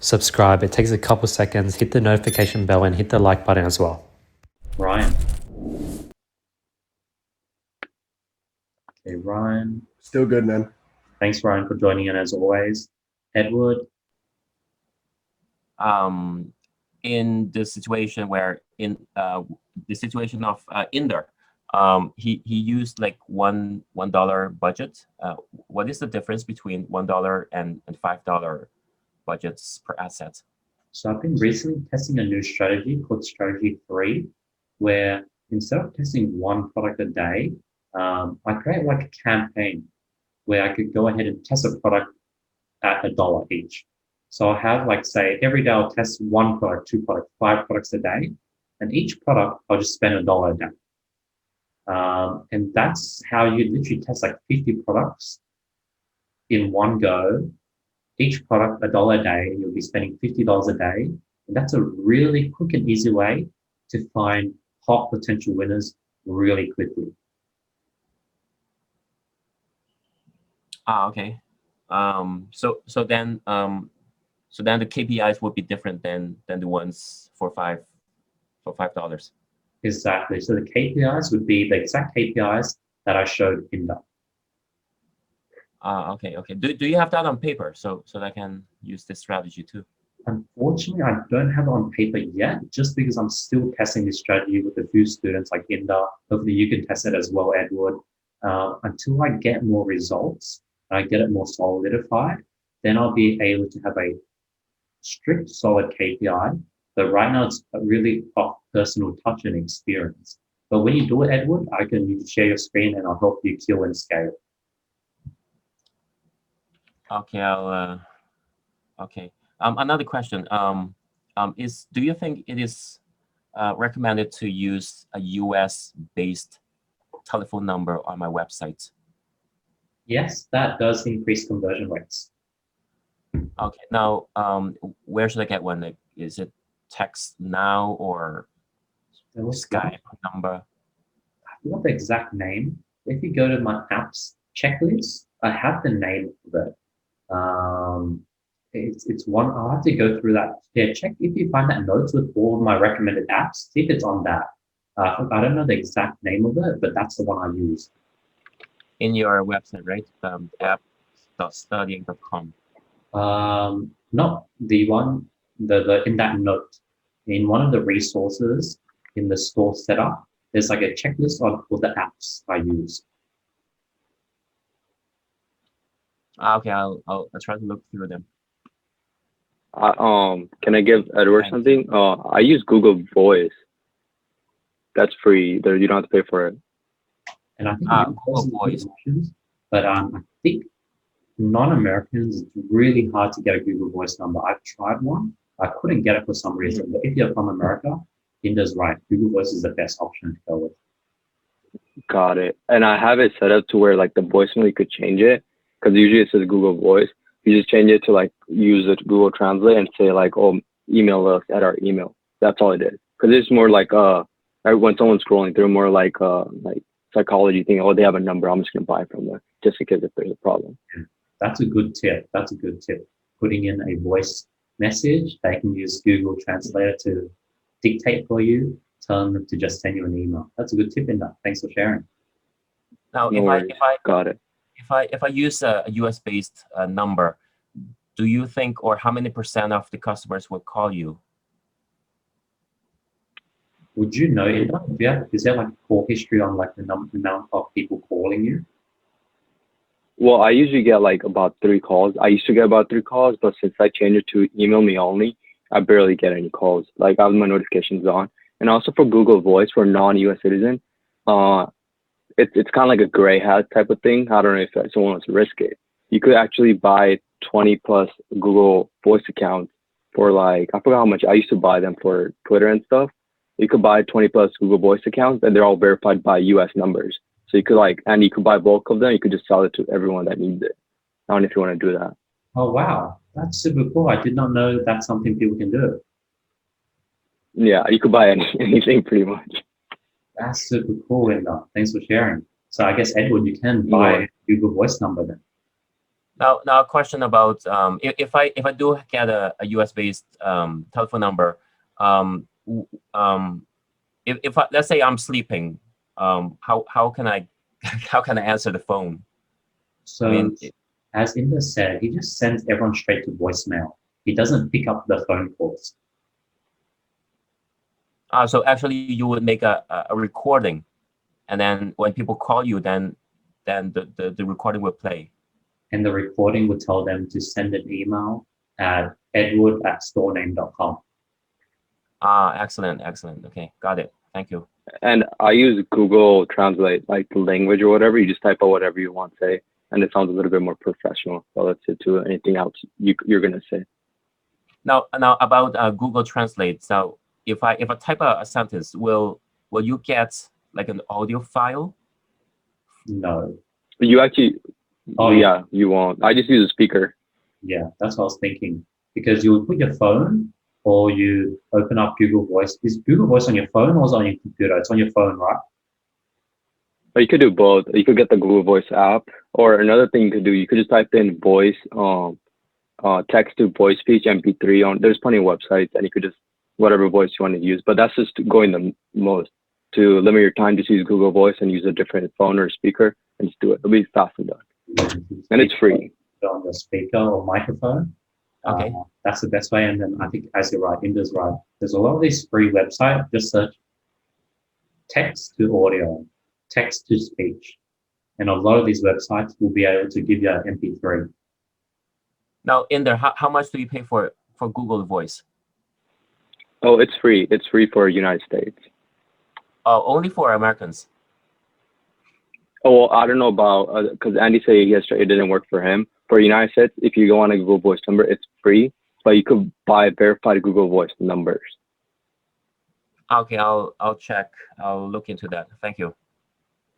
subscribe. It takes a couple seconds. Hit the notification bell and hit the like button as well. Ryan. Okay, Ryan. Still good, man. Thanks, Ryan, for joining in as always. Edward. In the situation where the situation of Inder, he used like $1 budget. What is the difference between $1 and $5 budgets per asset? So I've been recently testing a new strategy called Strategy 3, where instead of testing one product a day, I create like a campaign where I could go ahead and test a product at $1 each. So I'll have like, say, every day I'll test one product, two products, 5 products a day. And each product, I'll just spend $1 a day. And that's how you literally test like 50 products in one go. Each product, $1 a day, and you'll be spending $50 a day. And that's a really quick and easy way to find hot potential winners really quickly. Okay. So then the KPIs would be different than the ones for $5. Exactly. So the KPIs would be the exact KPIs that I showed in that. Okay. Do you have that on paper so that I can use this strategy too? Unfortunately, I don't have it on paper yet, just because I'm still testing this strategy with a few students like Inder. Hopefully you can test it as well, Edward. Until I get more results, I get it more solidified, then I'll be able to have a strict, solid KPI. But right now it's really off personal touch and experience. But when you do it, Edward, you can share your screen and I'll help you kill and scale. Okay, okay. Another question. Do you think it is recommended to use a US-based telephone number on my website? Yes, that does increase conversion rates. Okay. Now, where should I get one? Like, is it text now or Skype number? I forgot the exact name. If you go to my apps checklist, I have the name of it. It's one. I'll have to go through that. Yeah, check if you find that notes with all of my recommended apps. See if it's on that. I don't know the exact name of it, but that's the one I use. In your website, right? app.studying.com. Not the one. The in that note, in one of the resources in the store setup, there's like a checklist on all the apps I use. Okay, I'll try to look through them. Can I give Edward something? I use Google Voice. That's free. You don't have to pay for it. And I think Google Voice. Options, but I think non-Americans, it's really hard to get a Google Voice number. I've tried one. I couldn't get it for some reason. But if you're from America, Inder's right. Google Voice is the best option to go with. Got it. And I have it set up to where like the voicemail, you could change it. Because usually it says Google Voice. You just change it to like use it Google Translate and say like, oh, email us at our email. That's all it is. Because it's more like when someone's scrolling through, more like psychology thing. Oh, they have a number. I'm just gonna buy from them just in case if there's a problem. That's a good tip. That's a good tip. Putting in a voice message, they can use Google Translator to dictate for you. Tell them to just send you an email. That's a good tip in that. Thanks for sharing. Now, No worries. Got it. If I use a US-based number, do you think, or how many % of the customers will call you? Would you know, is there like a call history on like the amount of people calling you? Well, I usually get like about 3 calls. I used to get about 3 calls, but since I changed it to email me only, I barely get any calls. Like I have my notifications on. And also for Google Voice for non-US citizen, it's kind of like a gray hat type of thing. I don't know if someone wants to risk it. You could actually buy 20 plus Google Voice accounts for like, I forgot how much. I used to buy them for Twitter and stuff. You could buy 20 plus Google Voice accounts and they're all verified by US numbers. So you could and you could buy bulk of them. You could just sell it to everyone that needs it. I don't know if you want to do that. Oh, wow. That's super cool. I did not know that's something people can do. Yeah, you could buy anything pretty much. That's super cool, Linda. Thanks for sharing. So I guess, Edward, you can buy a Google Voice number then. Now a question about if I do get a US based telephone number, um, w- um, if let's say I'm sleeping, how can I how can I answer the phone? I So, mean, as Inder said, he just sends everyone straight to voicemail. He doesn't pick up the phone calls. so actually you would make a recording, and then when people call you, then the recording will play. And the recording would tell them to send an email at edward@storename.com. Excellent, excellent. Okay, got it. Thank you. And I use Google Translate, like the language or whatever. You just type out whatever you want to say, and it sounds a little bit more professional relative to anything else you're gonna say. Now about Google Translate. So if I type a sentence, will you get like an audio file? No. You actually, Oh, yeah, you won't. I just use a speaker. yeah, that's what I was thinking. Because you would put your phone or you open up Google Voice. Is Google Voice on your phone or is it on your computer? It's on your phone, right? Or you could do both. You could get the Google Voice app, or another thing you could do, you could just type in voice, text to voice speech MP3 on. There's plenty of websites, and you could just whatever voice you want to use. But that's just going the most. To limit your time, just use Google Voice and use a different phone or speaker and just do it. It'll be fast and done, and it's free. On the speaker or microphone. Okay. That's the best way. And then I think, as you're right, Inder's right. There's a lot of these free websites. Just search text to audio, text to speech. And a lot of these websites will be able to give you an MP3. Now in there, how much do you pay for Google Voice? Oh, it's free. It's free for United States. Oh, only for Americans. Oh, well, I don't know about because Andy said yesterday it didn't work for him. For United States, if you go on a Google Voice number, it's free, but you could buy verified Google Voice numbers. Okay, I'll check. I'll look into that. Thank you.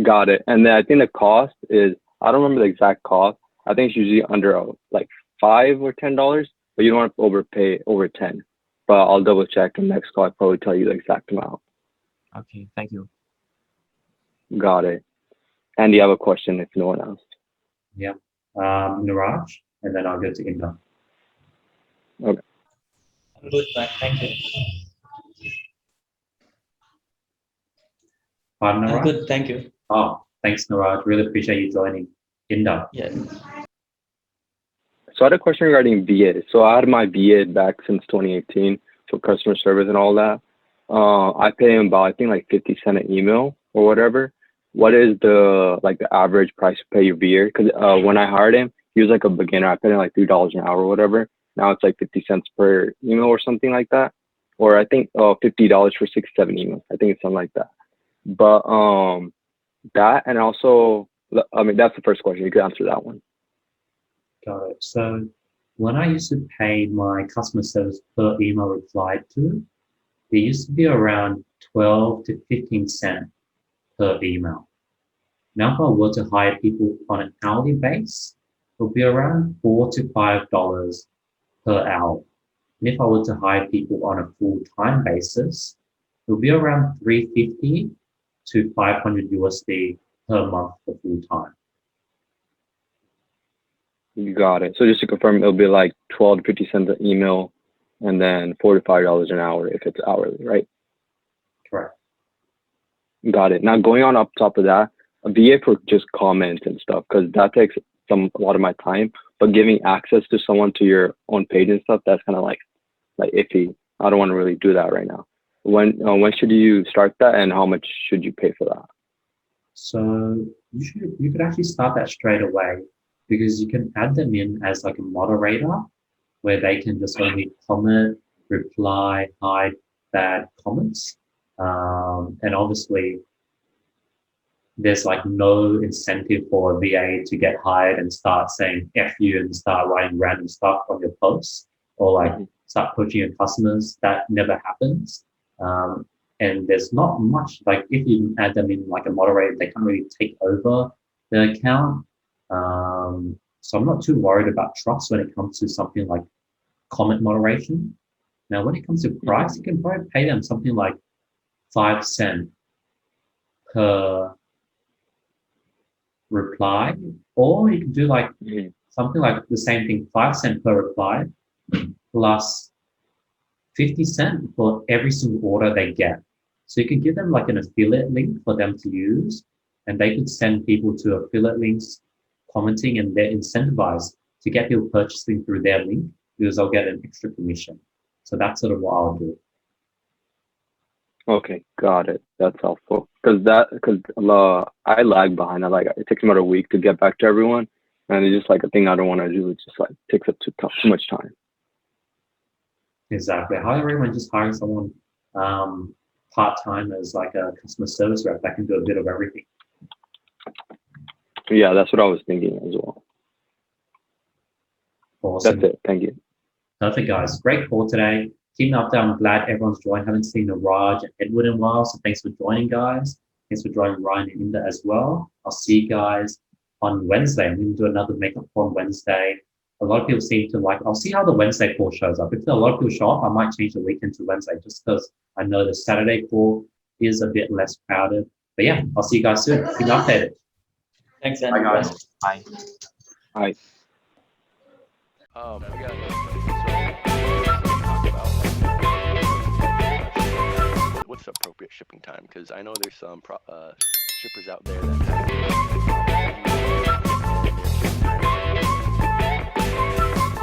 Got it. And then I think the cost is, I don't remember the exact cost. I think it's usually under like $5 or $10, but you don't want to overpay over 10. But I'll double check, and next call I'll probably tell you the exact amount. Okay, thank you. Got it. Andy, you have a question if no one else. Yeah. Niraj, and then I'll go to Inder. Okay. Good, thank you. Pardon, I'm Niraj? good, thank you. Oh, thanks, Niraj. Really appreciate you joining. Inder. Yeah. So I had a question regarding VA. So I had my VA back since 2018 for customer service and all that. I pay him about, I think, like 50 cents an email or whatever. What is the average price to pay your VA? Because when I hired him, he was like a beginner. I paid him like $3 an hour or whatever. Now it's like 50 cents per email or something like that. Or I think $50 for 6-7 emails. I think it's something like that. But that, and also, I mean, that's the first question. You could answer that one. Got it. So when I used to pay my customer service per email replied to, it used to be around 12 to 15 cents per email. Now, if I were to hire people on an hourly base, it would be around $4 to $5 per hour. And if I were to hire people on a full-time basis, it would be around $350 to $500 USD per month for full-time. You got it. So just to confirm, it'll be like 12 to 50 cents an email, and then $4 to $5 an hour if it's hourly, right? Correct. Got it. Now going on up top of that, a VA for just comments and stuff, because that takes a lot of my time. But giving access to someone to your own page and stuff, that's kind of like iffy. I don't want to really do that right now. When should you start that, and how much should you pay for that? So you could actually start that straight away, because you can add them in as like a moderator where they can just only comment, reply, hide bad comments. And obviously there's like no incentive for a VA to get hired and start saying F you and start writing random stuff on your posts or like start coaching your customers. That never happens. And there's not much, like if you add them in like a moderator, they can't really take over the account. So I'm not too worried about trust when it comes to something like comment moderation. Now, when it comes to price, you can probably pay them something like 5 cents per reply, or you can do like something like the same thing, 5 cents per reply, plus 50 cents for every single order they get. So you could give them like an affiliate link for them to use, and they could send people to affiliate links, commenting, and they're incentivized to get people purchasing through their link because they'll get an extra commission. So that's sort of what I'll do. Okay, got it. That's helpful. Because I lag behind. It takes me about a week to get back to everyone, and it's just like a thing I don't want to do. It just like takes up too much time. Exactly. I highly recommend just hiring someone part-time as like a customer service rep that can do a bit of everything. Yeah, that's what I was thinking as well. Awesome. That's it. Thank you. Perfect, guys. Great call today. Keep up there. I'm glad everyone's joined. Haven't seen Raj and Edward in a while, so thanks for joining, guys. Thanks for joining Ryan and Inda as well. I'll see you guys on Wednesday. I'm going to do another makeup call on Wednesday. A lot of people seem to like, I'll see how the Wednesday call shows up. If a lot of people show up, I might change the weekend to Wednesday just because I know the Saturday call is a bit less crowded. But yeah, I'll see you guys soon. Keep updated. Thanks, Bye, Andrew. guys. Bye. Hi. We got another question. So what's the appropriate shipping time? Because I know there's some shippers out there that have